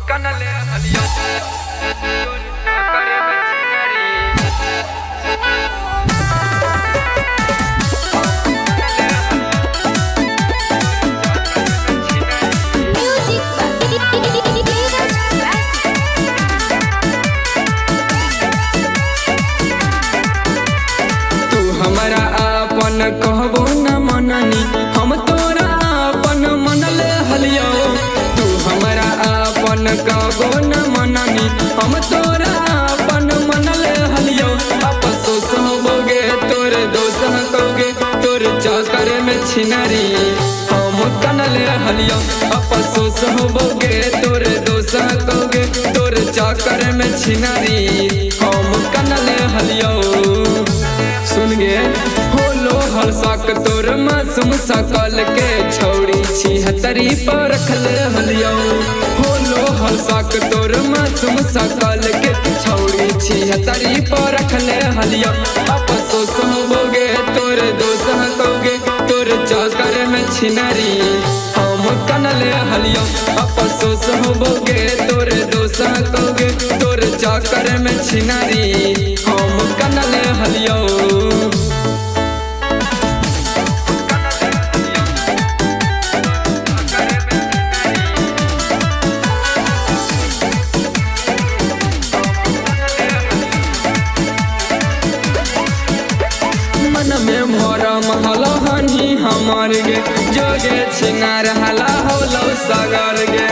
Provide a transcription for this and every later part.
कनले हलिया करे बचिनरी तू हमारा अपन कहबो न मननी हम तोरा अपन मनले हलिया तू हमारा अपन कहबो न मननी हम तोरा अपन मनले हलिया अफसोस होबोगे तोर दोष कहोगे तोर चक्कर में छिनारी हम कनले हलिया अफसोस होबोगे तोर दोष कहोगे तोर चक्कर में छिनारी हम कनले हलिया सुन गे होलो हलसाक तोर मासूम सकल के छौड़ी छिहत्तरी पर रखले हलियो होलो हलसाक तोर मासूम सकल के छौड़ी छिहत्तरी पर रखले हलियो अफसोस होबोगे तोर दोष कहोगे तोर चक्कर में छिनारी हम कनले हलियो अफसोस होबोगे तोर दोष कहोगे तोर चक्कर में छिनारी हम कनले हलियो मन में मोरा महला हनी हमार गे जोगे छिनार हला होलो सागर गे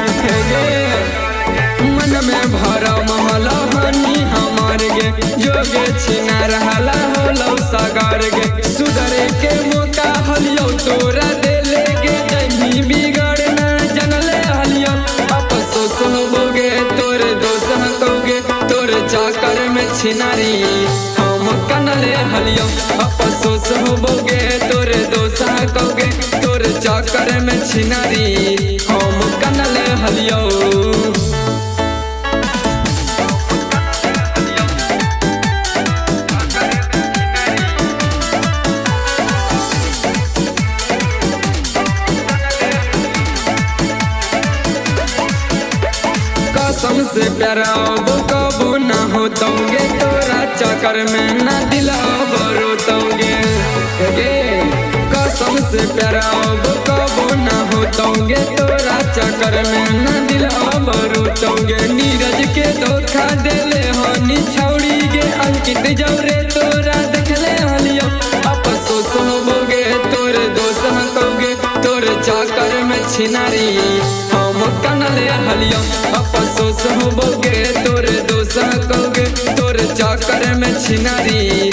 मन में भरा महला हनी हमार गे जोगे छिनार हला होलो सागर गे सुधरे के मौका हलियो तोरा देले गे जही बिगड़ ना जनले हलियो अफसोस होबोगे तोर दोष कहोगे तोर चक्कर में छिनारी हम कनले हलियो अफसोस होबोगे तोर दोष कहोगे तोर चक्कर में छिनारी हम कनले हलियो कसम से प्यारा अब कबू न होतोगे तोरा चक्कर में न दिला रोतोगे कसम से प्यारा अब कबू न होतोगे तोरा चक्कर में न दिला रोतोगे नीरज के धोखा देले हनी छौड़ी गे अंकित जौरे तोरा देखले हलियो अफसोस होबोगे तोर दोष कहोगे तोर चक्कर में छिनारी हम कनले हलियो अफसोस होबोगे तोर दोष कहोगे तोर चक्कर में छिनारी